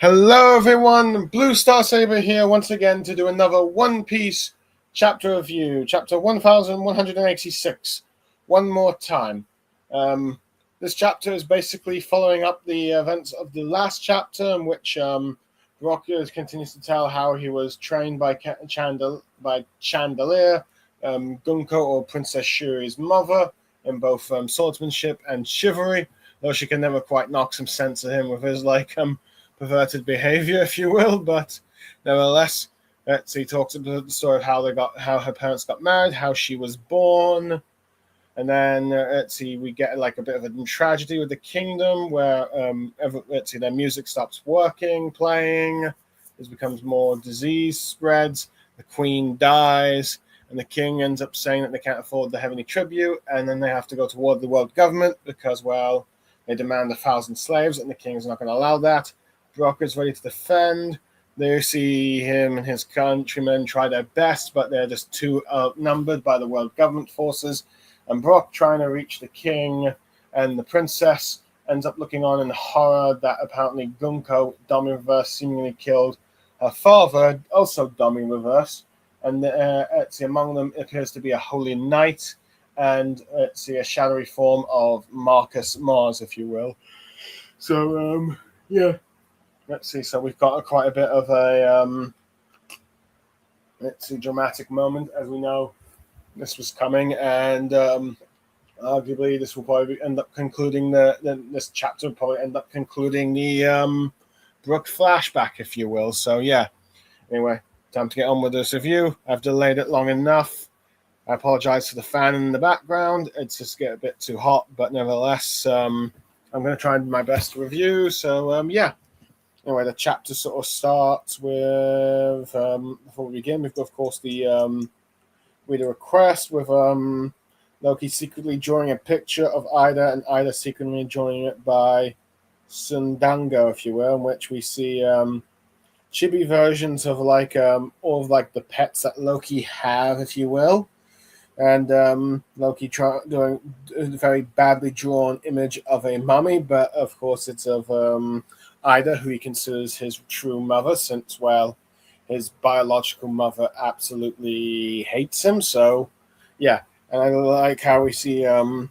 Hello everyone, Blue Star Saber here once again to do another One Piece chapter review, chapter 1186, one more time. This chapter is basically following up the events of the last chapter in which Rockers continues to tell how he was trained by Chandelier, Gunko or Princess Shuri's mother, in both swordsmanship and chivalry, though she can never quite knock some sense of him with his perverted behavior, if you will. But nevertheless, he talks about the story of how her parents got married, how she was born, and then we get like a bit of a tragedy with the kingdom where their music stops playing, it becomes more disease spreads, the queen dies, and the king ends up saying that they can't afford the heavenly tribute, and then they have to go toward the world government because, well, they demand 1,000 slaves, and the king's not going to allow that. Brock is ready to defend. They see him and his countrymen try their best, but they're just too outnumbered by the world government forces. And Brock, trying to reach the king and the princess, ends up looking on in horror that apparently Gunko, Dummy Reverse, seemingly killed her father, also Dummy Reverse. And among them appears to be a holy knight and a shadowy form of Marcus Mars, if you will. So, yeah. Let's see. So we've got quite a bit of a dramatic moment, as we know this was coming, and arguably this will probably end up concluding this chapter. Will probably end up concluding the Brook flashback, if you will. So yeah. Anyway, time to get on with this review. I've delayed it long enough. I apologize for the fan in the background. It's just getting a bit too hot, but nevertheless, I'm going to try my best to review. So yeah. Anyway, the chapter sort of starts with, before we begin, we've got, of course, the reader request with Loki secretly drawing a picture of Ida and Ida secretly drawing it by Sundango, if you will, in which we see chibi versions of all of the pets that Loki have, if you will. And Loki doing a very badly drawn image of a mummy, but of course it's of Ida, who he considers his true mother, since, well, his biological mother absolutely hates him. So, yeah. And I like how we see Ida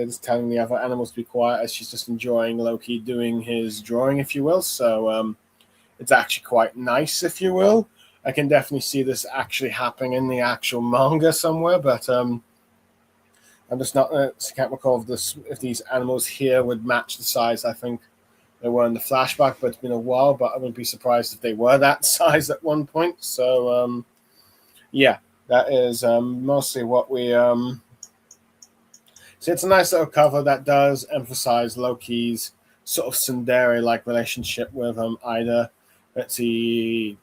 just telling the other animals to be quiet as she's just enjoying Loki doing his drawing, if you will. So, it's actually quite nice, if you will. I can definitely see this actually happening in the actual manga somewhere, but I'm just not. Can't recall if these animals here would match the size. I think they were in the flashback, but it's been a while. But I wouldn't be surprised if they were that size at one point. So yeah, that is mostly what we. So it's a nice little cover that does emphasize Loki's sort of tsundere-like relationship with Ida. Let's see.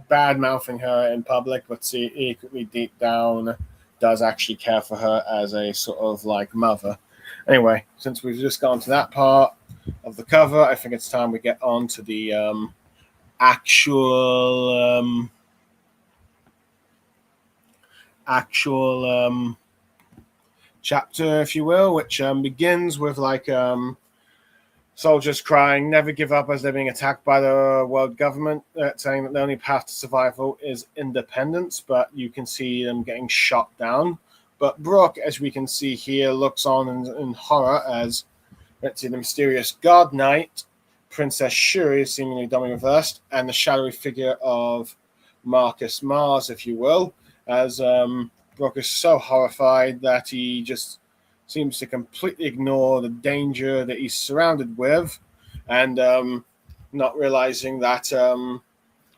Bad mouthing her in public, but secretly deep down does actually care for her as a sort of mother. Anyway, since we've just gone to that part of the cover, I think it's time we get on to the actual chapter, if you will, which begins with soldiers crying, never give up as they're being attacked by the world government, saying that the only path to survival is independence, but you can see them getting shot down. But Brook, as we can see here, looks on in horror as, let's see, the mysterious God Knight, Princess Shuri, seemingly dummy reversed, and the shadowy figure of Marcus Mars, if you will, as Brook is so horrified that he just seems to completely ignore the danger that he's surrounded with, and not realizing that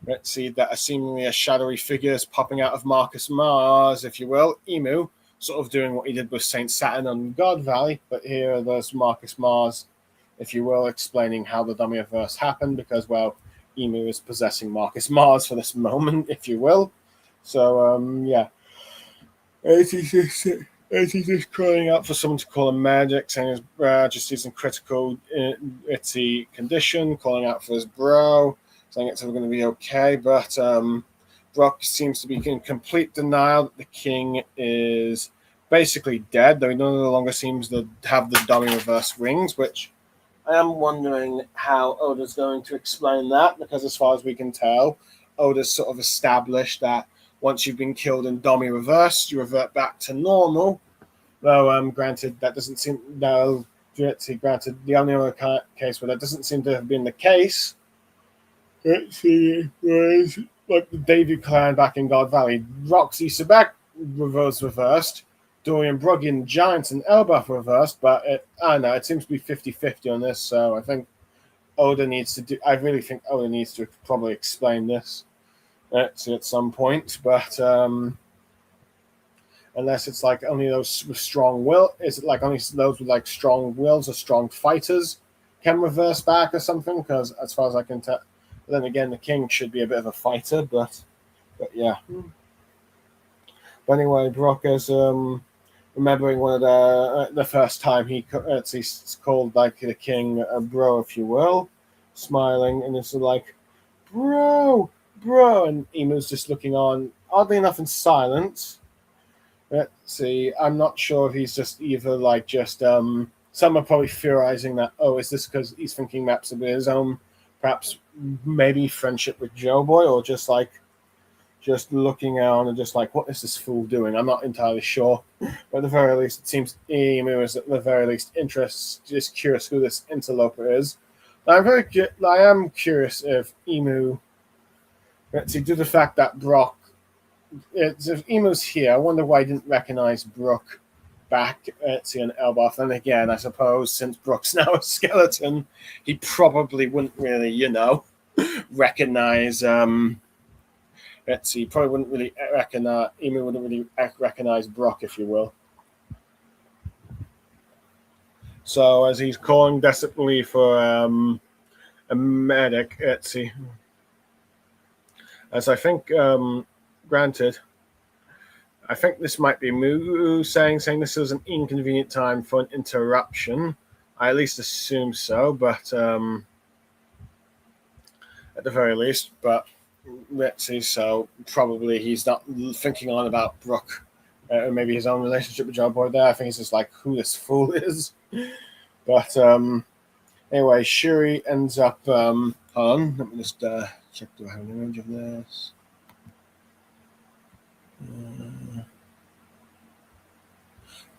that seemingly a shadowy figure is popping out of Marcus Mars, if you will, Emu, sort of doing what he did with Saint Saturn on God Valley. But here there's Marcus Mars, if you will, explaining how the Dummyverse happened, because, well, Emu is possessing Marcus Mars for this moment, if you will. So yeah, he's just crying out for someone to call him magic, saying his just he's in critical itchy condition, calling out for his bro, saying it's going to be okay. But Brock seems to be in complete denial that the king is basically dead, though he no longer seems to have the dummy reverse rings, which I am wondering how Oda's going to explain that, because as far as we can tell, Oda's sort of established that once you've been killed and Domi reversed, you revert back to normal. Though, granted, that doesn't seem, no, granted, the only other case where that doesn't seem to have been the case, was like the David clan back in God Valley. Roxy Sabak was reversed. Dorian Bruggen, Giants, and Elbaf reversed, but I don't know, it seems to be 50-50 on this, so I think Oda needs to do. I really think Oda needs to probably explain this at some point, but unless it's like only those with strong will, is it like only those with like strong wills or strong fighters can reverse back or something? Because as far as I can tell, then again, the king should be a bit of a fighter, but yeah. But anyway, Brock is remembering one of the first time he's called like the king a bro, if you will, smiling, and it's like, bro, and Emu's just looking on, oddly enough, in silence. Let's see, I'm not sure if he's just either like just some are probably theorizing that, oh, is this because he's thinking maps of his own, perhaps maybe friendship with Joe Boy, or just like just looking out and just like, what is this fool doing? I'm not entirely sure. But at the very least, it seems Emu is at the very least just curious who this interloper is. I am curious if Emu, let's see, due to the fact that Brock, if Emu's here, I wonder why he didn't recognize Brook back at an Elbaf. And again, I suppose since Brook's now a skeleton, he probably wouldn't really, recognize. Let's see, probably wouldn't really recognize. Emu wouldn't really recognize Brock, if you will. So as he's calling desperately for a medic, let's see. As I think, granted, I think this might be Mu saying this was an inconvenient time for an interruption. I at least assume so, but at the very least, but let's see. So probably he's not thinking on about Brook, or maybe his own relationship with Joe Boy there. I think he's just like, who this fool is. But anyway, Shuri ends up on. Let me just check. Do I have an image of this?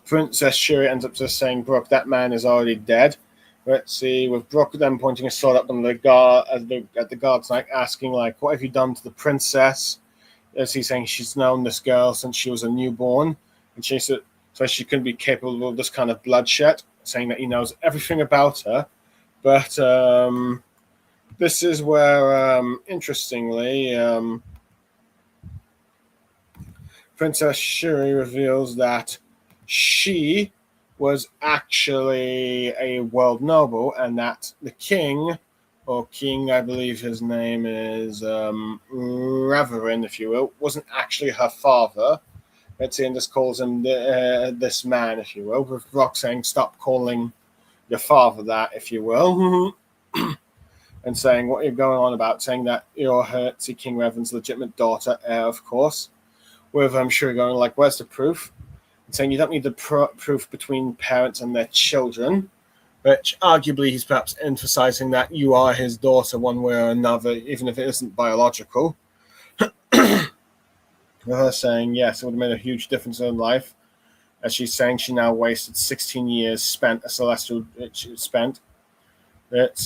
Princess Shuri ends up just saying, Brook, that man is already dead. Let's see, with Brook then pointing a sword up on the guard at the guards, like asking, like, what have you done to the princess? As he's saying, she's known this girl since she was a newborn, and she said so she couldn't be capable of this kind of bloodshed, saying that he knows everything about her. But this is where, interestingly, Princess Shuri reveals that she was actually a world noble, and that the king, or king, I believe his name is Reverend, if you will, wasn't actually her father. Let's see, and just calls him this man, if you will, with Rock saying, stop calling your father that, if you will. And saying what you're going on about, saying that you're Hertzie King Reverend's legitimate daughter, heir, of course. With I'm sure going like, where's the proof? And saying you don't need the proof between parents and their children, which arguably he's perhaps emphasizing that you are his daughter one way or another, even if it isn't biological. With her saying, yes, it would have made a huge difference in her life. As she's saying, she now wasted 16 years spent a celestial. Let's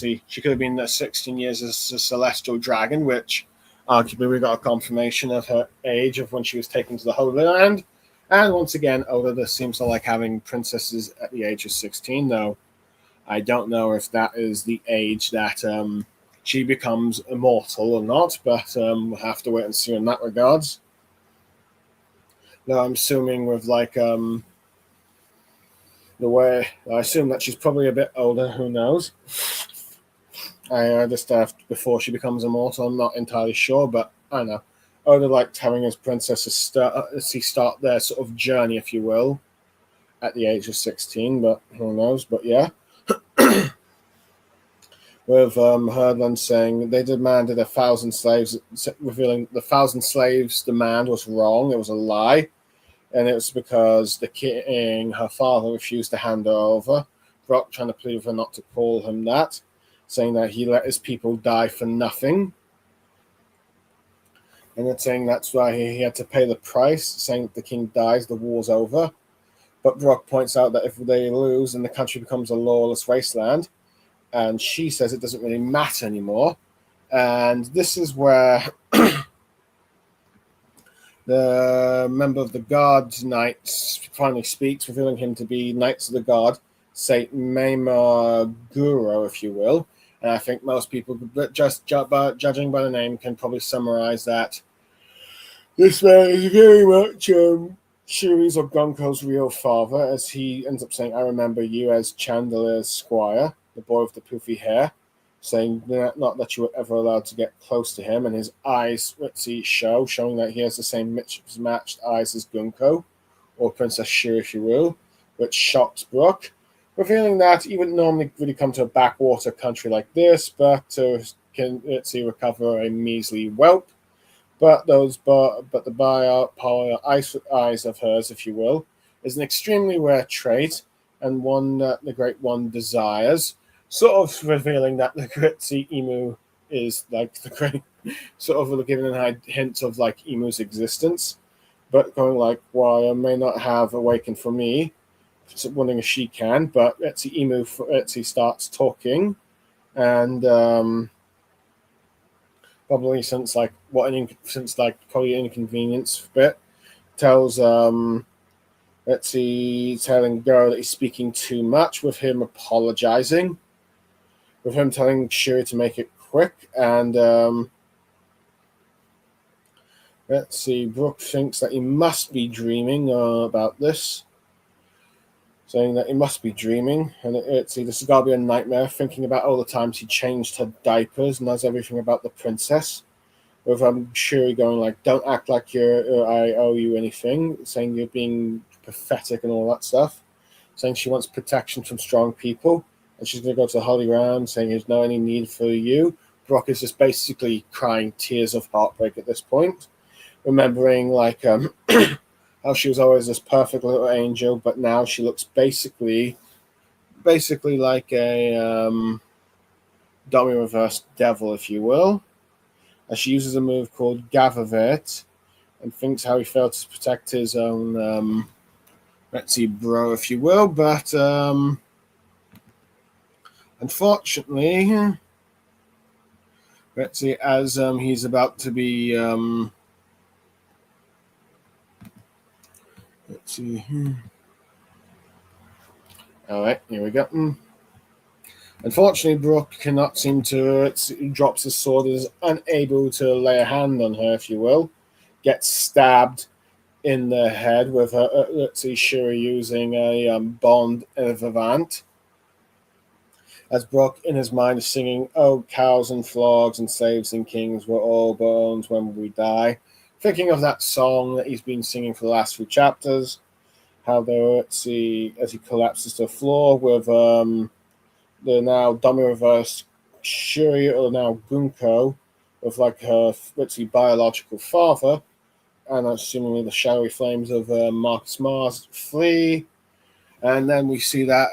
see, she could have been 16 years as a celestial dragon, which arguably we got a confirmation of her age of when she was taken to the Holy Land. And once again, Oda seems to like having princesses at the age of 16, though I don't know if that is the age that she becomes immortal or not, but we'll have to wait and see in that regards. Now I'm assuming with like the way I assume that she's probably a bit older, who knows? I just before she becomes immortal, I'm not entirely sure, but I don't know. Oda liked having his princesses start their sort of journey, if you will, at the age of 16, but who knows? But yeah. With her then saying they demanded 1,000 slaves, revealing the 1,000 slaves demand was wrong, it was a lie, and it was because the king, her father, refused to hand her over. Brock trying to plead with her not to call him that, saying that he let his people die for nothing. And then saying that's why he had to pay the price, saying if the king dies, the war's over. But Brock points out that if they lose, then the country becomes a lawless wasteland. And she says it doesn't really matter anymore. And this is where the member of the Guard Knights finally speaks, revealing him to be Knights of the Guard, Saint Maimaguro, if you will. And I think most people, just judging by the name, can probably summarize that this man is very much Shuri's or Gonko's real father, as he ends up saying, I remember you as Chandelier's squire, the boy with the poofy hair, saying not that you were ever allowed to get close to him, and his eyes showing that he has the same matched eyes as Gunko, or Princess Shuri, if you will, which shocks Brock, revealing that he wouldn't normally really come to a backwater country like this, but to recover a measly whelp. But the biopolar eyes of hers, if you will, is an extremely rare trait, and one that the Great One desires, sort of revealing that the Gritzy Emu is like the great, sort of giving a hint of like Emu's existence, but going like, well, I may not have awakened for me, wondering if she can, but Emu starts talking, and probably since probably an inconvenience bit, tells telling Garo that he's speaking too much, with him apologizing, with him telling Shuri to make it quick, and Brook thinks that he must be dreaming about this, saying that he must be dreaming, and this has got to be a nightmare, thinking about all the times he changed her diapers, knows everything about the princess, with Shuri going like, don't act like I owe you anything, saying you're being pathetic and all that stuff, saying she wants protection from strong people, and she's going to go to the Holy Round, saying there's no any need for you. Brock is just basically crying tears of heartbreak at this point, remembering how she was always this perfect little angel, but now she looks basically like a dummy reverse devil, if you will, as she uses a move called Gavavet, and thinks how he failed to protect his own bro, if you will, but unfortunately, as he's about to be let's see. All right, here we go. Unfortunately, Brook cannot seem to. Drops his sword, is unable to lay a hand on her, if you will. Gets stabbed in the head with her. Shuri using a bond vivant. As Brook, in his mind, is singing, "Oh, cows and flogs and slaves and kings were all bones when we die," thinking of that song that he's been singing for the last few chapters. How they as he collapses to the floor with the now dummy reverse Shuri, or now Gunko, with her biological father, and assumingly the shadowy flames of Marcus Mars flee. And then we see that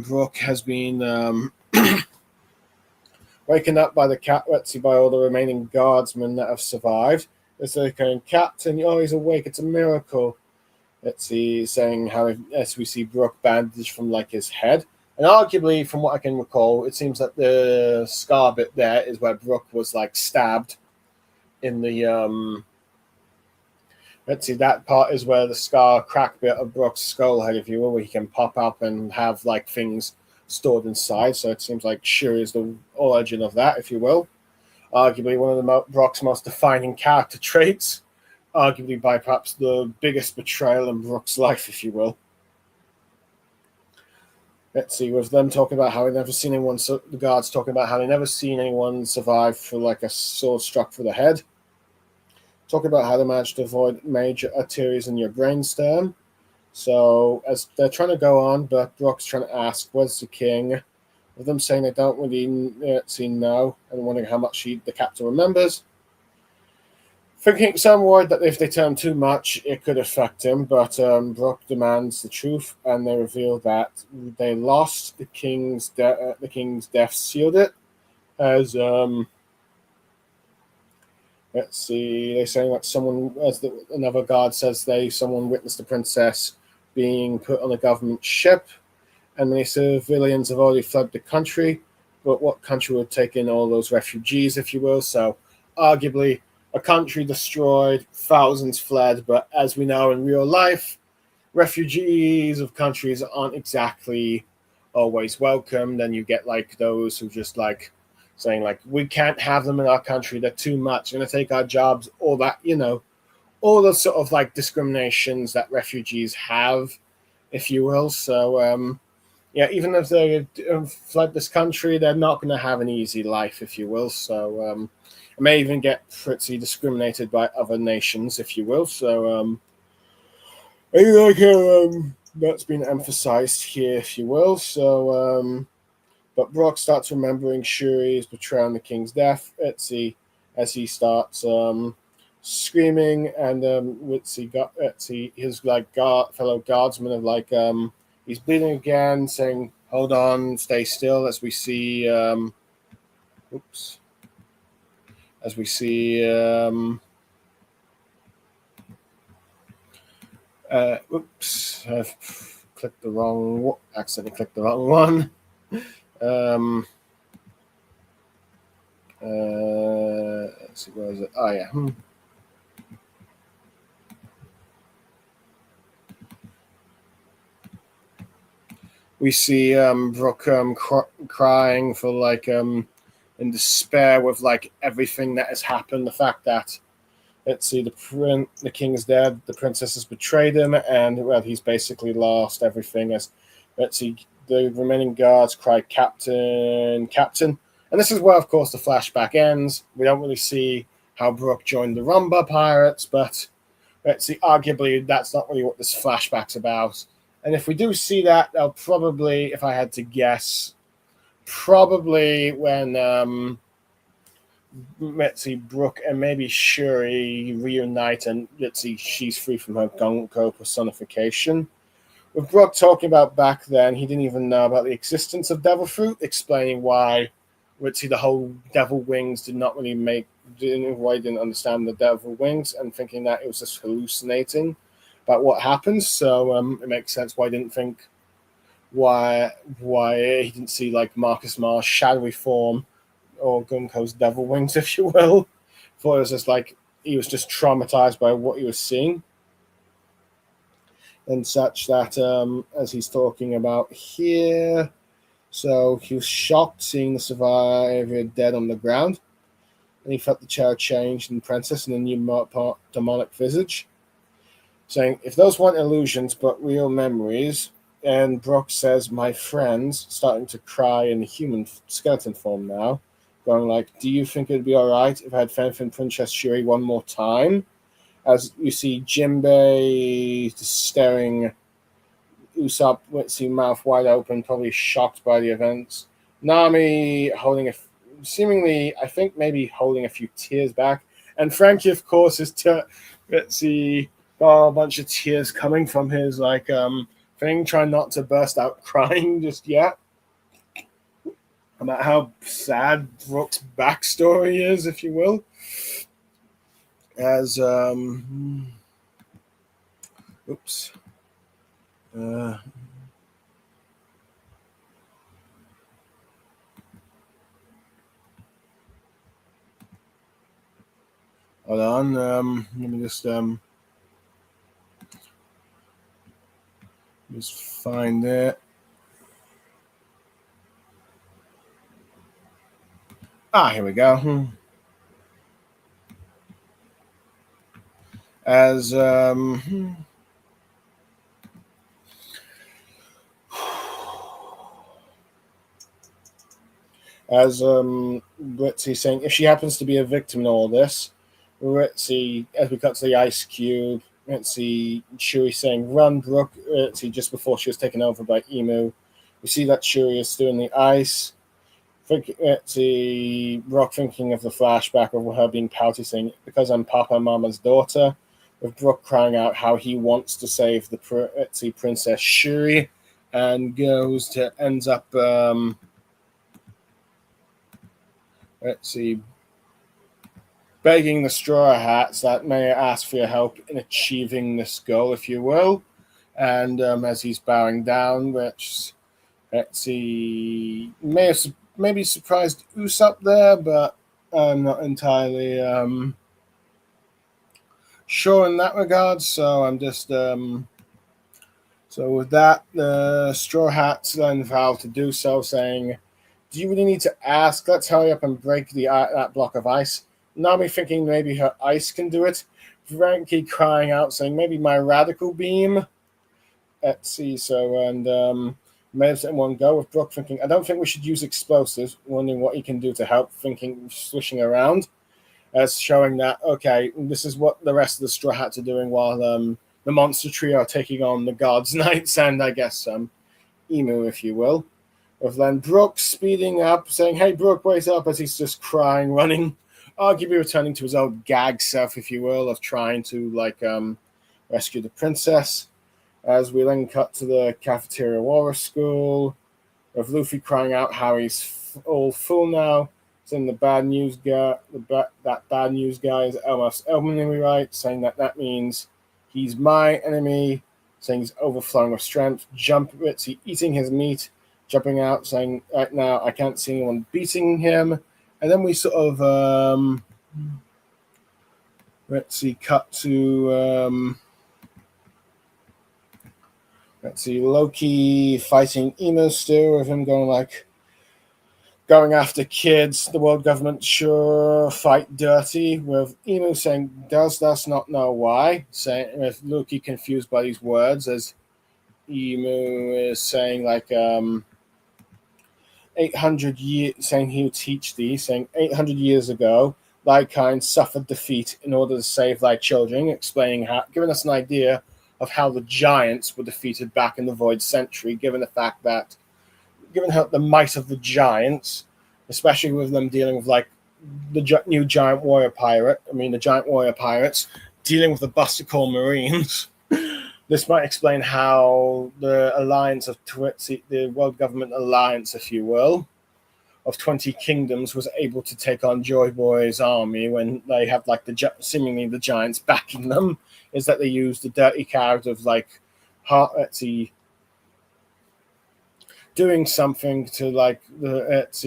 Brook has been waken up by by all the remaining guardsmen that have survived. As they're going, Captain, oh, he's awake, it's a miracle. Saying how, as we see Brook bandaged from his head. And arguably, from what I can recall, it seems that the scar bit there is where Brook was stabbed in the that part is where the scar crack bit of Brook's skull head, if you will, where he can pop up and have things stored inside. So it seems like Shuri is the origin of that, if you will. Arguably one of the Brock's most defining character traits, arguably by perhaps the biggest betrayal in Brook's life, if you will. With them talking about how they've never seen anyone, the guards talking about how they've never seen anyone survive for a sword struck for the head. Talking about how they managed to avoid major arteries in your brainstem. So as they're trying to go on, but Brock's trying to ask, where's the king? With them saying they don't really know, and wondering how much the captain remembers. Thinking some worried that if they tell him too much, it could affect him, but Brock demands the truth, and they reveal that they lost the king's death sealed it as let's see, they're saying that someone, another guard says someone witnessed the princess being put on a government ship, and many civilians have already fled the country. But what country would take in all those refugees, if you will? So, arguably, a country destroyed, thousands fled. But as we know in real life, refugees of countries aren't exactly always welcomed, and you get like those who just like saying like we can't have them in our country, they're too much, going to take our jobs, all that, all the sort of like discriminations that refugees have, if you will. So yeah, even if they fled this country, they're not going to have an easy life, if you will. So it may even get pretty discriminated by other nations, if you will. So I think that's been emphasized here, if you will. So but Brock starts remembering Shuri's betrayal on the king's death. As he starts screaming, and his like fellow guardsmen of like he's bleeding again, saying, "Hold on, stay still." As we see, as we see, I've clicked the wrong. Accidentally clicked the wrong one. Let's see, where is it? Oh yeah. We see Brooke crying for like in despair with like everything that has happened. The fact that let's see, the king is dead, the princess has betrayed him, and well, he's basically lost everything. As let's see, the remaining guards cry, "Captain, Captain!" And this is where, of course, the flashback ends. We don't really see how Brooke joined the Rumba Pirates, but let's see, arguably that's not really what this flashback's about. And if we do see that, they'll probably, if I had to guess, probably when let's see, Brooke and maybe Shuri reunite, and let's see, she's free from her Gonko personification. With Brooke talking about back then, he didn't even know about the existence of devil fruit, explaining why, let's see, the whole devil wings did not really didn't understand the devil wings, and thinking that it was just hallucinating about what happens. So it makes sense why I didn't think why he didn't see like Marcus Mars' shadowy form or Gunko's devil wings, if you will. Thought it was just like he was just traumatized by what he was seeing, and such that as he's talking about here, so he was shocked seeing the survivor dead on the ground, and he felt the chair change in the princess and a new demonic visage, saying, "If those weren't illusions but real memories." And Brooke says, "My friends," starting to cry in human skeleton form now, going like, "Do you think it'd be all right if I had Fanfin Princess Shuri one more time?" As you see Jinbei staring Usopp with his mouth wide open, probably shocked by the events. Nami holding seemingly, I think maybe holding a few tears back. And Frankie, of course, is let's see, got a bunch of tears coming from his like thing, trying not to burst out crying just yet. About how sad Brooke's backstory is, if you will. As oops. Hold on. Let me just find it. Here we go. As Ritzy saying, if she happens to be a victim in all this, Ritzy, as we cut to the ice cube, Ritzy, Shuri saying, "Run, Brooke." Ritzy, just before she was taken over by Emu, we see that Shuri is still in the ice. Let's see, Brooke thinking of the flashback of her being pouty, saying, "Because I'm Papa Mama's daughter," with Brooke crying out how he wants to save the Princess Shuri, and ends up begging the Straw Hats that may I ask for your help in achieving this goal, if you will. And as he's bowing down, which maybe surprised Usopp there, but I'm not entirely sure in that regard. So I'm just so with that, the Straw Hats then vow to do so, saying, "Do you really need to ask? Let's hurry up and break that block of ice." Nami thinking maybe her ice can do it. Frankie crying out, saying, "Maybe my radical beam." Let's see. So and may have in one go, with Brooke thinking, "I don't think we should use explosives," wondering what he can do to help, thinking, swishing around, as showing that, okay, this is what the rest of the Straw Hats are doing while the Monster Trio are taking on the Guards Knights and I guess Emu, if you will. With then Brooke speeding up, saying, "Hey, Brooke, wait up," as he's just crying, running, arguably returning to his old gag self, if you will, of trying to rescue the princess. As we then cut to the Cafeteria War School, with Luffy crying out how he's all full now, saying the bad news guy, that bad news guy is Elmas enemy, right? Saying that means he's my enemy, saying he's overflowing with strength. Eating his meat, jumping out, saying, "Right now I can't see anyone beating him." And then we sort of cut to Loki fighting Emo still, with him going after kids. The world government sure fight dirty, with Emo saying, "Does thus not know why?" Saying, with Loki confused by these words, as Emo is saying 800 years, saying he'll teach thee, saying 800 years ago thy kind suffered defeat in order to save thy children, explaining how, giving us an idea of how the giants were defeated back in the Void Century, given how the might of the giants, especially with them dealing with the new giant warrior pirate, the giant warrior pirates dealing with the Buster Call Marines. This might explain how the alliance of the world government alliance, if you will, of 20 kingdoms was able to take on Joy Boy's army when they have seemingly the giants backing them, is that they use the dirty character of doing something to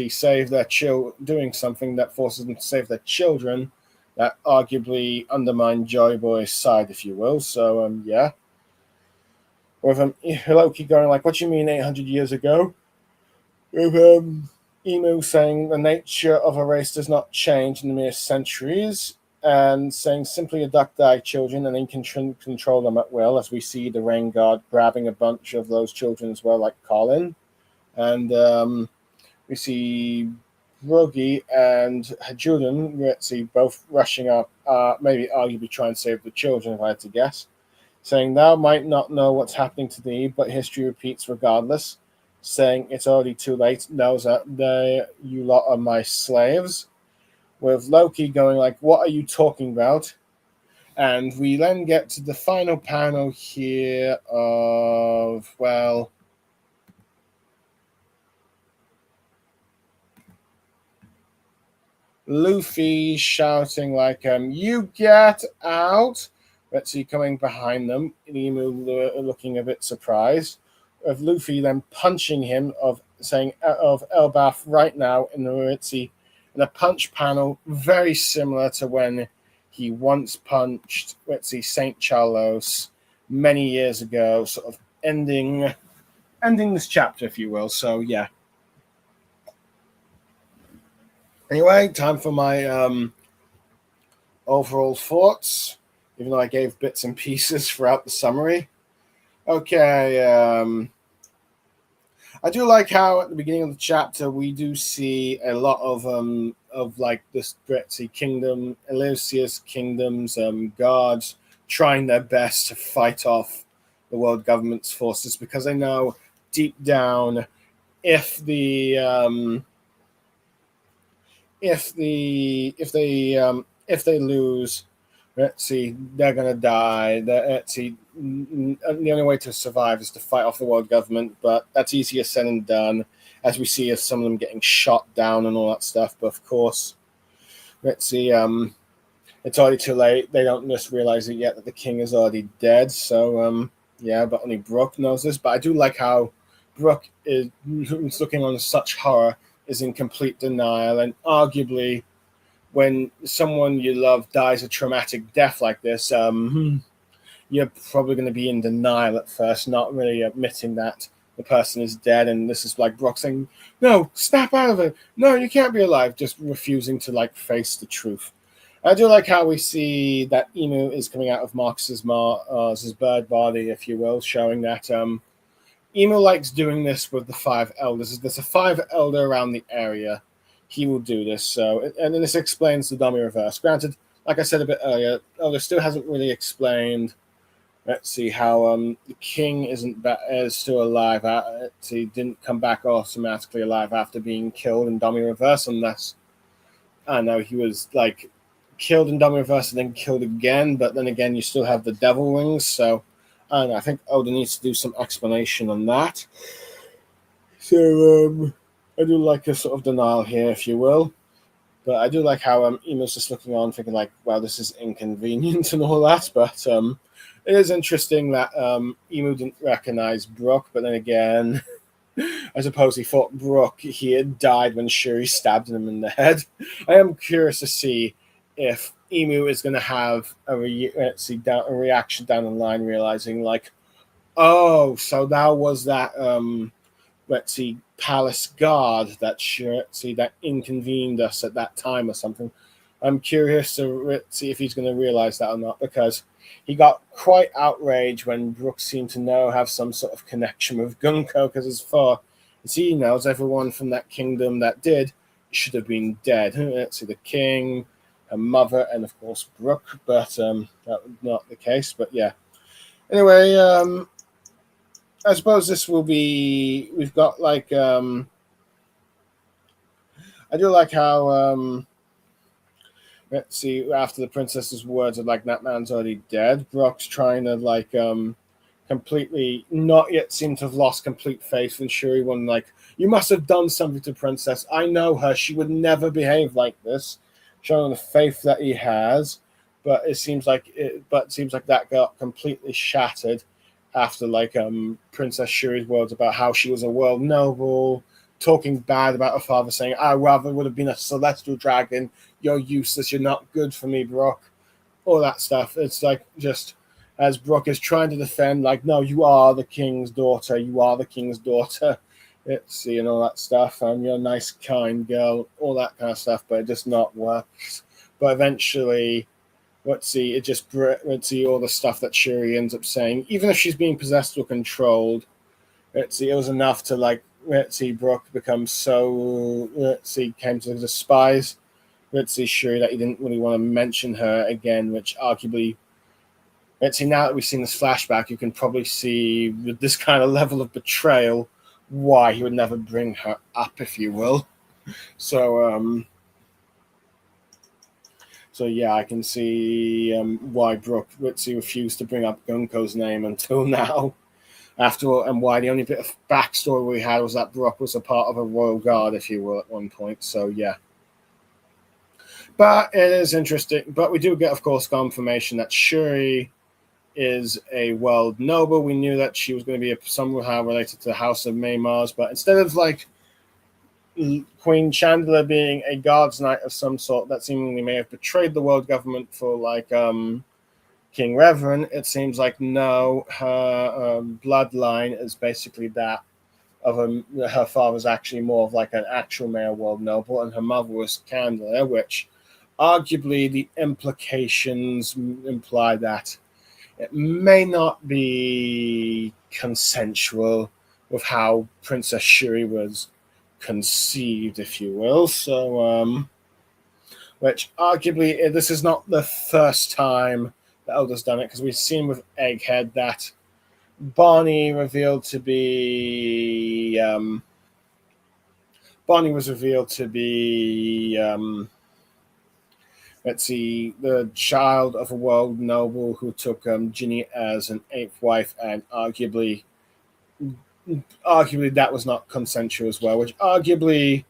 save their doing something that forces them to save their children, that arguably undermine Joy Boy's side, if you will. So yeah, with Loki going "What do you mean 800 years ago?" With Emu saying the nature of a race does not change in the mere centuries, and saying simply abduct thy children and then control them at will, as we see the Rain Guard grabbing a bunch of those children as well, like Colin. And we see Rogi and Hajuden, both rushing up, maybe arguably trying to save the children, if I had to guess, saying, "Thou might not know what's happening to thee, but history repeats regardless," saying it's already too late, knows that you lot are my slaves. With Loki going "What are you talking about?" And we then get to the final panel here of, Luffy shouting "You get out!" Coming behind them, Emu looking a bit surprised, of Luffy then punching him, of Elbaf right now in a punch panel very similar to when he once punched St. Charlos many years ago, sort of ending this chapter, if you will. So yeah. Anyway, time for my overall thoughts, even though I gave bits and pieces throughout the summary. Okay, I do like how at the beginning of the chapter we do see a lot of this Gretzi kingdom, Eleusis kingdoms, guards trying their best to fight off the world government's forces, because they know deep down, if the if they lose, let's see, they're gonna die. Let's see, the only way to survive is to fight off the world government, but that's easier said than done. As we see, as some of them getting shot down and all that stuff. But of course, let's see, it's already too late. They don't just realize it yet that the king is already dead. So yeah, but only Brooke knows this. But I do like how Brooke is looking on such horror, is in complete denial, and arguably, when someone you love dies a traumatic death like this, you're probably going to be in denial at first, not really admitting that the person is dead. And this is like Brooke saying, "No, snap out of it. No, you can't be alive." Just refusing to like face the truth. I do like how we see that Emu is coming out of Marcus's his bird body, if you will, showing that Emu likes doing this with the five elders. There's a five elder around the area. He will do this. So, and then this explains the dummy reverse. Granted, like I said a bit earlier, Elder still hasn't really explained. Let's see how the king is still alive. He didn't come back automatically alive after being killed in dummy reverse, unless I know he was like killed in dummy reverse and then killed again. But then again, you still have the devil wings. So I think Elder needs to do some explanation on that. So I do like a sort of denial here, if you will. But I do like how Emu's just looking on, thinking like, "Wow, this is inconvenient" and all that. But it is interesting that Emu didn't recognize Brooke. But then again, I suppose he thought he had died when Shuri stabbed him in the head. I am curious to see if Emu is going to have a reaction down the line, realizing like, "Oh, so that was that palace guard that that inconvened us at that time or something." I'm curious to see if he's going to realize that or not, because he got quite outraged when Brooke seemed to have some sort of connection with Gunko, because as far as he knows, everyone from that kingdom that did should have been dead. Let's see, the king, her mother, and of course Brooke, but that was not the case. But yeah. Anyway, I suppose this will be. We've got like. I do like how. Let's see. After the princess's words of like, "That man's already dead," Brock's trying to like completely not yet seem to have lost complete faith in Shuri. When like, "You must have done something to Princess. I know her. She would never behave like this." Showing the faith that he has, but it seems like that got completely shattered after like Princess Shuri's words about how she was a world noble, talking bad about her father, saying, "I rather would have been a celestial dragon. You're useless. You're not good for me, Brock." All that stuff. It's like just as Brock is trying to defend, like, "No, you are the king's daughter. You are the king's daughter." It's and all that stuff. You're a nice, kind girl. All that kind of stuff, but it just not works. But eventually, let's see all the stuff that Shuri ends up saying, even if she's being possessed or controlled. Let's see, it was enough to like Brooke become so came to despise Shuri that he didn't really want to mention her again, which arguably now that we've seen this flashback, you can probably see with this kind of level of betrayal why he would never bring her up, if you will. So so yeah, I can see why Brooke refused to bring up Gunko's name until now. After all, and why the only bit of backstory we had was that Brooke was a part of a royal guard, if you will, at one point. So yeah. But it is interesting. But we do get, of course, confirmation that Shuri is a world noble. We knew that she was going to be somehow related to the House of Maymars, but instead of like Queen Chandler being a guards knight of some sort that seemingly may have betrayed the world government for like King Reverend, it seems like no, her bloodline is basically that of her father's actually more of like an actual male world noble, and her mother was Candler, which arguably the implications imply that it may not be consensual with how Princess Shuri was conceived, if you will. So, which arguably this is not the first time the Elder's done it, because we've seen with Egghead that Barney revealed to be Bonnie was revealed to be, the child of a world noble who took Ginny as an eighth wife, and arguably that was not consensual as well, which arguably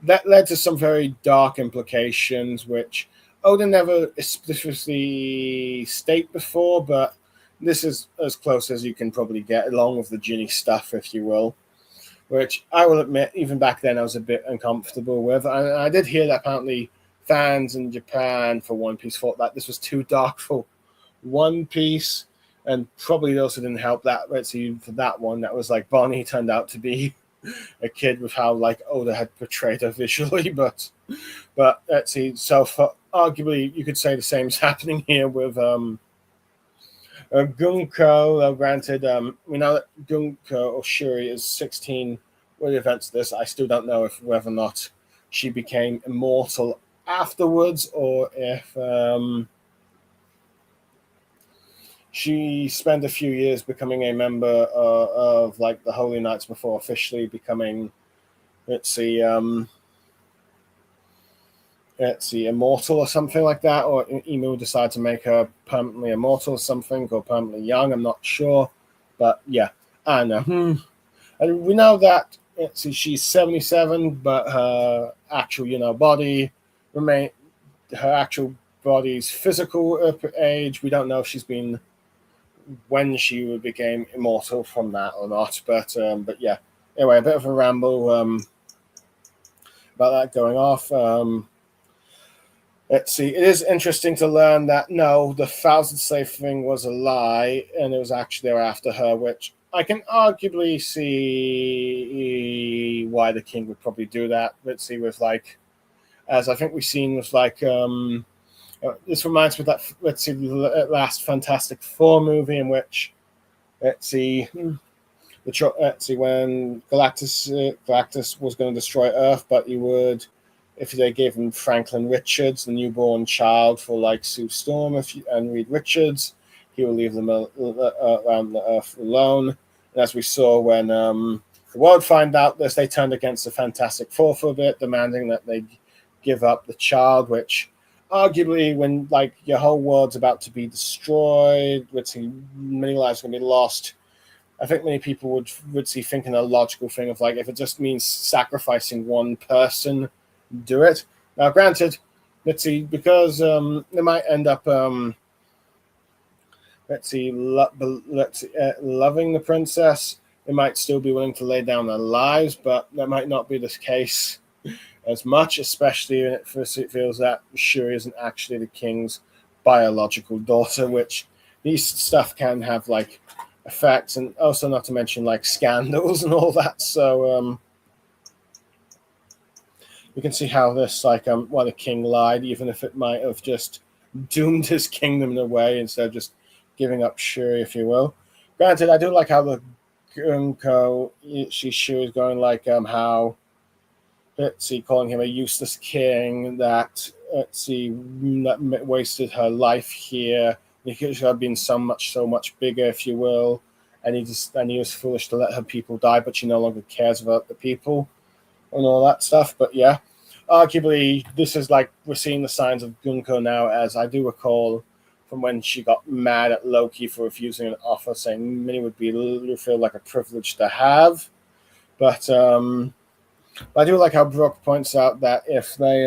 that led to some very dark implications, which Oda never explicitly state before, but this is as close as you can probably get, along with the Ginny stuff, if you will, which I will admit, even back then, I was a bit uncomfortable with. And I did hear that apparently fans in Japan for One Piece thought that this was too dark for One Piece, and probably also didn't help that. Let's see, for that one, that was like Bonnie turned out to be a kid with how like Oda had portrayed her visually, but let's see. So for, arguably, you could say the same is happening here with Gunko. Granted, we know that Gunko or Shuri is 16 with the events of this. I still don't know if whether or not she became immortal afterwards, or if she spent a few years becoming a member of like the Holy Knights before officially becoming, immortal or something like that, or Emu decided to make her permanently immortal or something, or permanently young. I'm not sure, but yeah, I know. And we know that she's 77, but her actual body remain her actual body's physical age. We don't know if she's been when she became immortal from that or not, but yeah. Anyway, a bit of a ramble about that going off. Let's see. It is interesting to learn that no, the 1,000 slave thing was a lie, and it was actually they were after her, which I can arguably see why the king would probably do that. Let's see, with like, as I think we've seen with like, this reminds me of that, let's see, the last Fantastic Four movie in which, when Galactus was going to destroy Earth, but he would, if they gave him Franklin Richards, the newborn child, for like Sue Storm and Reed Richards, he will leave them around the Earth alone. And as we saw when the world found out this, they turned against the Fantastic Four for a bit, demanding that they give up the child, which arguably, when like your whole world's about to be destroyed, many lives are going to be lost, I think many people would see thinking a logical thing of like, if it just means sacrificing one person, do it. Now, granted, because they might end up loving the princess, they might still be willing to lay down their lives, but that might not be the case as much, especially when it feels that Shuri isn't actually the king's biological daughter, which these stuff can have like effects, and also not to mention like scandals and all that. So you can see how this like the king lied, even if it might have just doomed his kingdom in a way instead of just giving up Shuri, if you will. Granted, I do like how the Gunko Shuri is going like how calling him a useless king that wasted her life here. He could have been so much bigger, if you will, and he was foolish to let her people die, but she no longer cares about the people and all that stuff. But yeah, arguably this is like we're seeing the signs of Gunko now, as I do recall from when she got mad at Loki for refusing an offer, saying many would feel like a privilege to have. But I do like how Brook points out that if they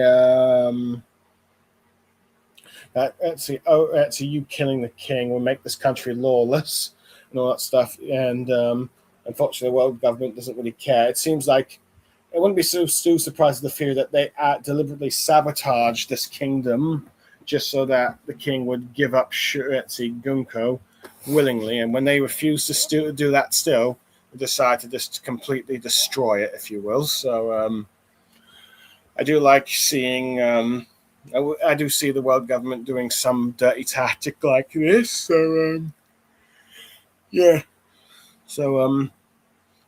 you killing the king will make this country lawless and all that stuff, and unfortunately the world government doesn't really care. It seems like it wouldn't be too surprised at the fear that they deliberately sabotage this kingdom just so that the king would give up Gunko willingly, and when they refuse to do that still, decide to just completely destroy it, if you will. So I do like seeing I do see the world government doing some dirty tactic like this. So yeah. So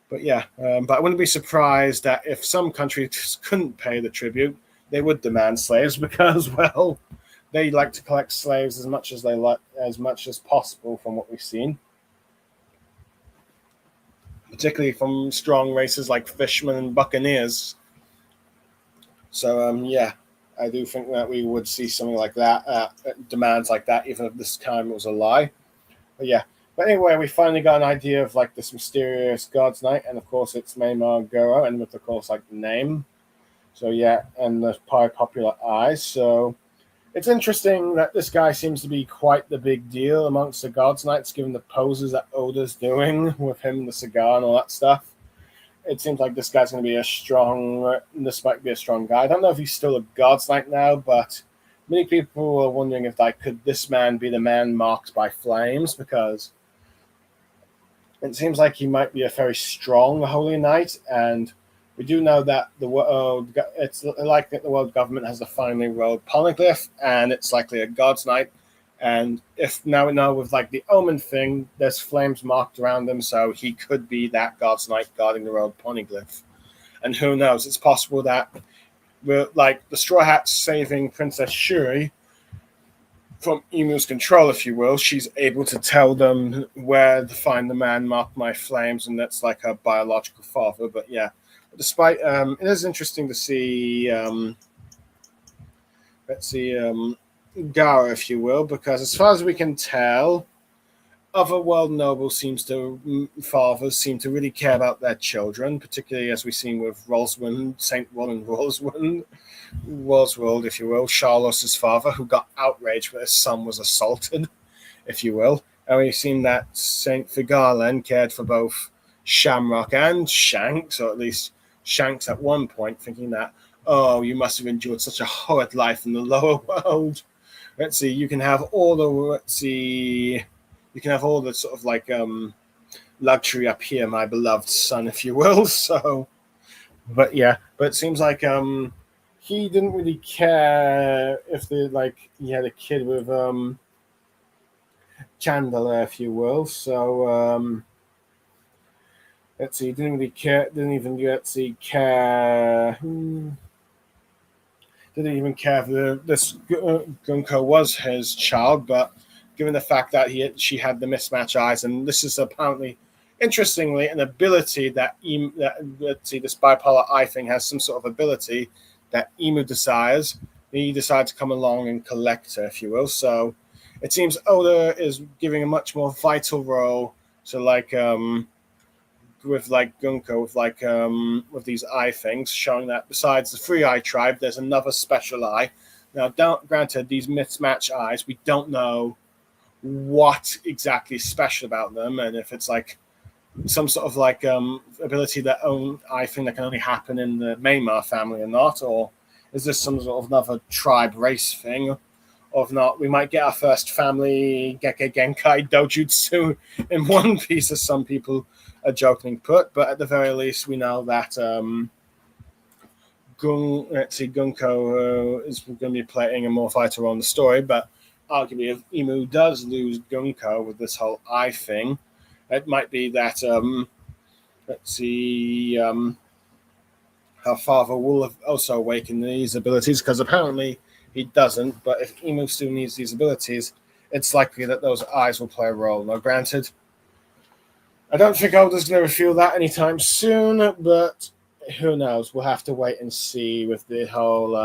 but yeah, but I wouldn't be surprised that if some countries couldn't pay the tribute, they would demand slaves, because well, they like to collect slaves as much as possible from what we've seen, particularly from strong races like fishermen and buccaneers. So yeah, I do think that we would see something like that, demands like that, even if this time it was a lie. But yeah. But anyway, we finally got an idea of like this mysterious God's Knight, and of course it's Maymar Goro, and with of course like the name. So yeah, and the popular eyes. So it's interesting that this guy seems to be quite the big deal amongst the God's Knights, given the poses that Oda's doing with him, the cigar, and all that stuff. It seems like this guy's going to be a strong. This might be a strong guy. I don't know if he's still a God's Knight now, but many people are wondering if like could this man be the man marked by flames, because it seems like he might be a very strong holy knight, and we do know that the world it's like that the world government has a finely rolled poneglyph, and it's likely a God's Knight. And if now we know with like the omen thing, there's flames marked around him, so he could be that God's Knight guarding the road poneglyph. And who knows? It's possible that we're like the Straw Hats saving Princess Shuri from Emu's control, if you will. She's able to tell them where to find the man marked by flames, and that's like her biological father. But yeah, despite it is interesting to see. Let's see, Gara, if you will, because as far as we can tell, other world nobles fathers seem to really care about their children, particularly as we've seen with Roswin, Saint Roland Roswald, if you will, Charlos's father, who got outraged when his son was assaulted, if you will. And we've seen that Saint Figalen cared for both Shamrock and Shanks, or at least Shanks at one point, thinking that, oh, you must have endured such a horrid life in the lower world. Let's see, you can have all the sort of like luxury up here, my beloved son, if you will. So, but yeah, but it seems like he didn't really care if he had a kid with Chandler, if you will. So let's see, he didn't really care. Didn't even care. Didn't even care if this Gunko was his child, but given the fact that she had the mismatch eyes, and this is apparently, interestingly, an ability that let's see, this bipolar eye thing has some sort of ability that Emu desires. He decides to come along and collect her, if you will. So it seems Oda is giving a much more vital role to with like Gunko, with these eye things, showing that besides the Free Eye tribe, there's another special eye. Now, granted, these mismatch eyes, we don't know what exactly is special about them, and if it's like some sort of ability that eye thing that can only happen in the Maymar family or not, or is this some sort of another tribe race thing? Or if not, we might get our first family Gekke Genkai Dojutsu in One Piece, as some people are jokingly put. But at the very least, we know that Gunko is going to be playing a more vital role in the story. But arguably, if Emu does lose Gunko with this whole eye thing, it might be that her father will have also awakened these abilities, because apparently he doesn't. But if Emu still needs these abilities, it's likely that those eyes will play a role. Now, granted, I don't think Oda's going to reveal that anytime soon, but who knows? We'll have to wait and see with the whole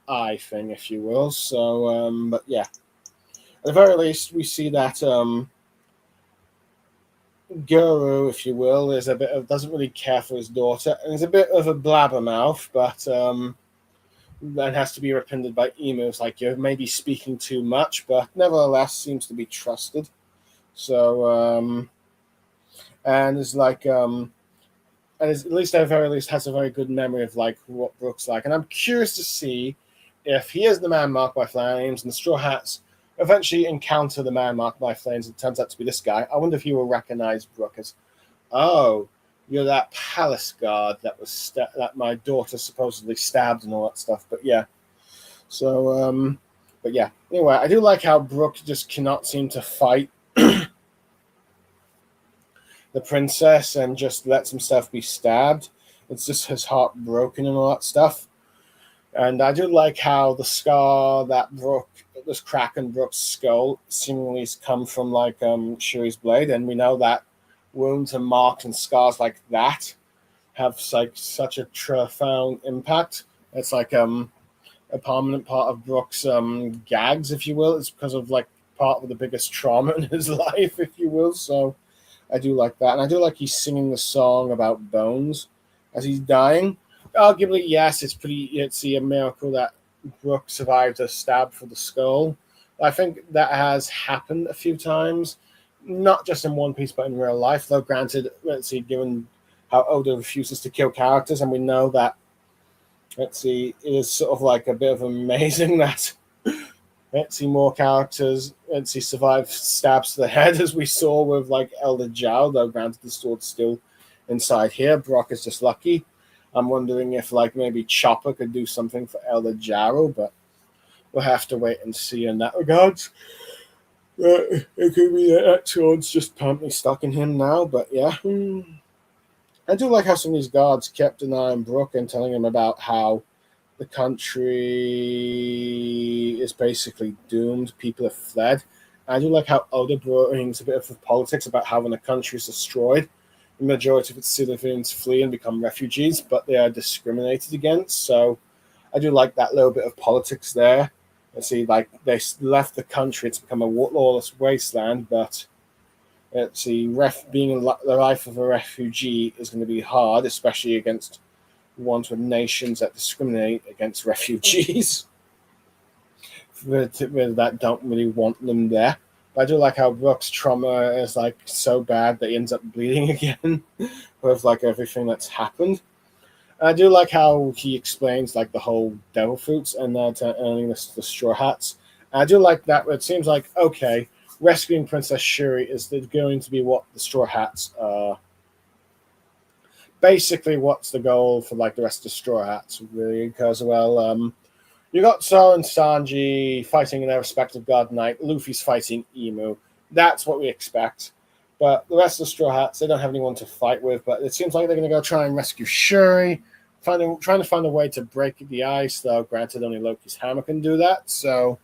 eye thing, if you will. So, but yeah, at the very least, we see that Guru, if you will, is doesn't really care for his daughter, and is a bit of a blabbermouth, but that has to be repented by Emu. It's like you're maybe speaking too much, but nevertheless seems to be trusted. So, and is and is, at least at the very least has a very good memory of like what Brook's like. And I'm curious to see if he is the man marked by flames, and the Straw Hats eventually encounter the man marked by flames. It turns out to be this guy. I wonder if he will recognize Brook as, oh, you're that palace guard that was that my daughter supposedly stabbed and all that stuff. But yeah, so but yeah. Anyway, I do like how Brook just cannot seem to fight the princess and just lets himself be stabbed. It's just his heart broken and all that stuff. And I do like how the scar that this crack in Brook's skull seemingly has come from Shuri's blade, and we know that wounds and marks and scars like that have like such a profound impact It's like a prominent part of Brook's gags, if you will. It's because of like part of the biggest trauma in his life, if you will. So I do like that, and I do like he's singing the song about Bones as he's dying. Arguably, yes, it's a miracle that Brook survived a stab for the skull. I think that has happened a few times, not just in One Piece, but in real life. Though, granted, let's see, given how Oda refuses to kill characters, and we know that, let's see, it is sort of like a bit of amazing that, let's see, more characters, let's see, survive stabs to the head, as we saw with like Elder Zhao, though granted the sword's still inside here. Brock is just lucky. I'm wondering if like maybe Chopper could do something for Elder Jaro, but we'll have to wait and see in that regards. It could be that sword's just permanently stuck in him now, but yeah. I do like how some of these guards kept an eye on Brook and telling him about how the country is basically doomed. People have fled. I do like how Oda brings a bit of politics about how when a country is destroyed, the majority of its citizens flee and become refugees, but they are discriminated against. So I do like that little bit of politics there. Let's see, like they left the country, it's become a lawless wasteland, but let's see, being the life of a refugee is going to be hard, especially against ones with nations that discriminate against refugees. That don't really want them there. But I do like how Brook's trauma is like so bad that he ends up bleeding again with like everything that's happened. I do like how he explains like the whole devil fruits and that earning the straw hats. I do like that. It seems like okay, rescuing Princess Shuri is going to be what the straw hats are. Basically, what's the goal for like the rest of the straw hats? Really, because you got Zoro and Sanji fighting in their respective God Knight. Luffy's fighting Emu. That's what we expect. But the rest of the Straw Hats, they don't have anyone to fight with. But it seems like they're going to go try and rescue Shuri, trying to find a way to break the ice. Though, granted, only Loki's hammer can do that, so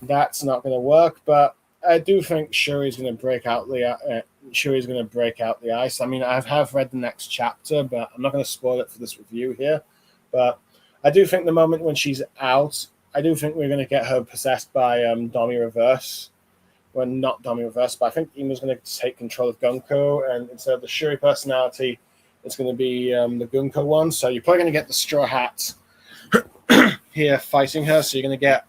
that's not going to work. But I do think Shuri's going to break out the ice. I mean, I have read the next chapter, but I'm not going to spoil it for this review here. But I do think the moment when she's out, I do think we're going to get her possessed by Domi Reverse. Well, not Domi Reverse, but I think Imu's going to take control of Gunko, and instead of the Shuri personality, it's going to be the Gunko one. So you're probably going to get the Straw Hats here fighting her. So you're going to get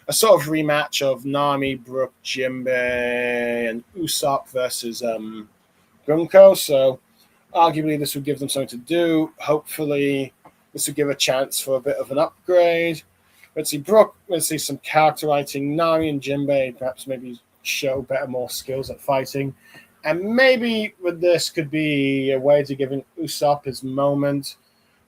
a sort of rematch of Nami, Brook, Jinbei, and Usopp versus Gunko. So arguably this would give them something to do. Hopefully this would give a chance for a bit of an upgrade. Let's see, Brook, let's see some character writing. Nami and Jinbei perhaps maybe show more skills at fighting. And maybe with this could be a way to giving Usopp his moment.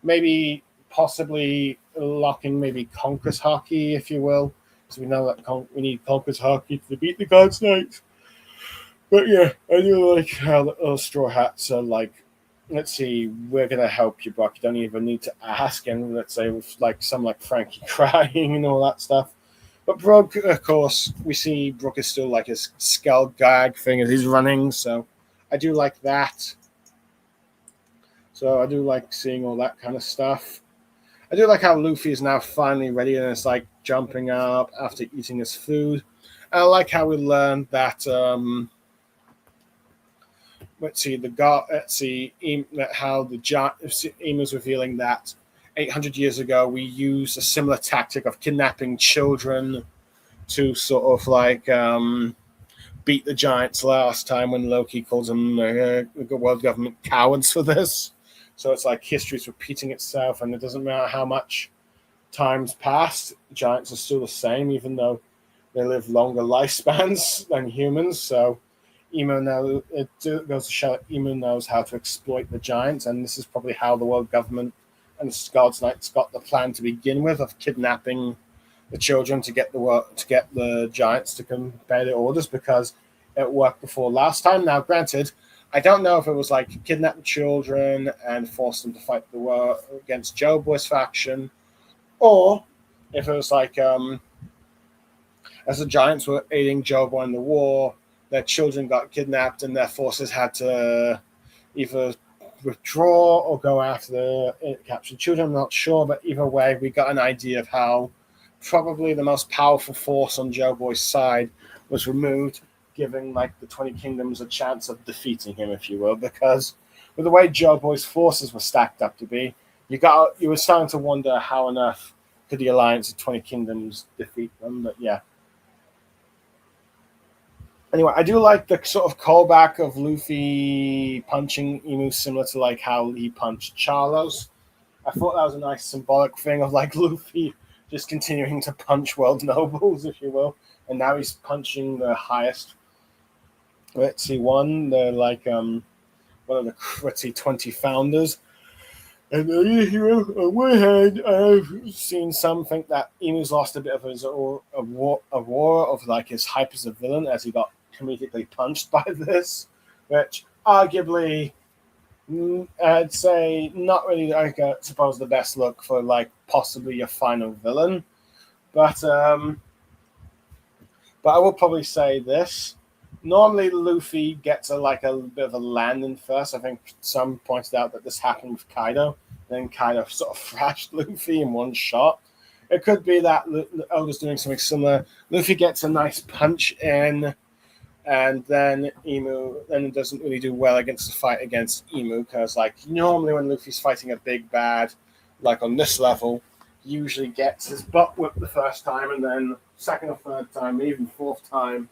Maybe possibly locking maybe Conqueror's Haki, if you will. So we know that we need Conqueror's Haki to beat the God's Knight. But yeah, I do like how the Straw Hats are like, let's see, we're going to help you, Brock. You don't even need to ask. And let's say with like some like Frankie crying and all that stuff. But Brook, of course, we see Brook is still like his skull gag thing as he's running. So I do like that. So I do like seeing all that kind of stuff. I do like how Luffy is now finally ready and it's like jumping up after eating his food. And I like how we learned that how the giant Emu's revealing that 800 years ago we used a similar tactic of kidnapping children to sort of like beat the giants last time when Loki calls them the world government cowards for this. So it's like history's repeating itself, and it doesn't matter how much time's passed, giants are still the same, even though they live longer lifespans than humans. So it goes to show that Emu knows how to exploit the giants, and this is probably how the world government and the God's Knights got the plan to begin with of kidnapping the children to get the giants to obey their orders, because it worked before last time. Now, granted, I don't know if it was like kidnap the children and force them to fight the war against Joe Boy's faction, or if it was like as the giants were aiding Joe Boy in the war, their children got kidnapped and their forces had to either withdraw or go after the captured children. I'm not sure, but either way, we got an idea of how probably the most powerful force on Doughboy's side was removed, giving like the 20 Kingdoms a chance of defeating him, if you will, because with the way Doughboy's forces were stacked up to be, you were starting to wonder how on earth could the alliance of 20 Kingdoms defeat them. But yeah. Anyway, I do like the sort of callback of Luffy punching Emu, similar to like how he punched Charlos. I thought that was a nice symbolic thing of like Luffy just continuing to punch world nobles, if you will, and now he's punching the highest. Let's see, one of the Crity 20 founders. And on one hand, I've seen some think that Emu's lost a bit of his war of like his hype as a villain as he got comedically punched by this, which arguably I'd say not really like I suppose the best look for like possibly your final villain, but I will probably say this. Normally, Luffy gets a bit of a landing first. I think some pointed out that this happened with Kaido. Then Kaido sort of thrashed Luffy in one shot. It could be that Oda's doing something similar. Luffy gets a nice punch in, and then Emu then doesn't really do well against the fight against Emu because, like, normally when Luffy's fighting a big bad, like on this level, he usually gets his butt whipped the first time, and then second or third time, even fourth time,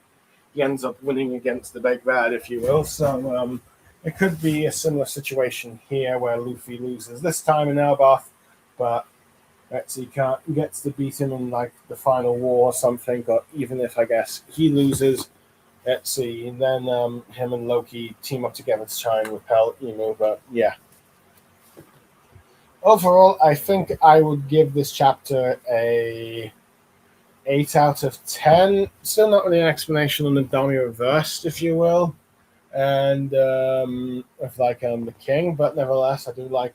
he ends up winning against the big bad, if you will. So it could be a similar situation here where Luffy loses this time in Elbaf, but he gets to beat him in like the final war or something. But even if I guess he loses, and then him and Loki team up together to try and repel Emu. But yeah, overall, I think I would give this chapter a 8 out of 10. Still not really an explanation on the Dami reversed, if you will, and of the king, but nevertheless, I do like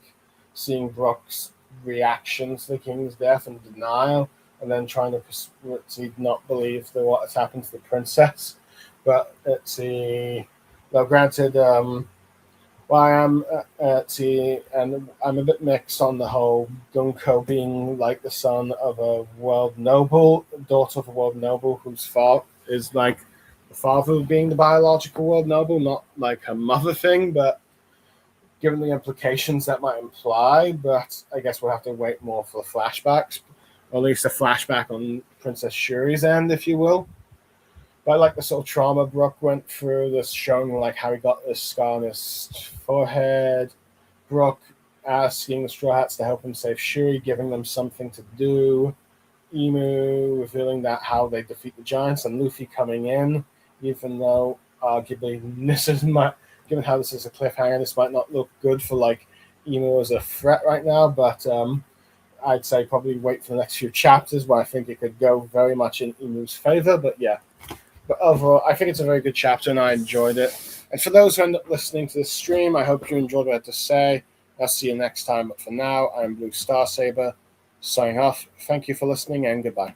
seeing Brook's reaction to the king's death and denial, and then trying to not believe that what has happened to the princess. But let's see. Now, granted, I am and I'm a bit mixed on the whole Gunko being like the son of a world noble, daughter of a world noble whose father is like the father of being the biological world noble, not like her mother thing, but given the implications that might imply. But I guess we'll have to wait more for the flashbacks, or at least a flashback on Princess Shuri's end, if you will. But I like the sort of trauma Brook went through, this showing like how he got this scar on his forehead. Brook asking the Straw Hats to help him save Shuri, giving them something to do. Emu revealing that how they defeat the giants, and Luffy coming in, even though arguably given how this is a cliffhanger, this might not look good for like Emu as a threat right now, but I'd say probably wait for the next few chapters where I think it could go very much in Emu's favor. But yeah. But overall, I think it's a very good chapter, and I enjoyed it. And for those who end up listening to this stream, I hope you enjoyed what I had to say. I'll see you next time. But for now, I'm Blue Star Saber, signing off. Thank you for listening, and goodbye.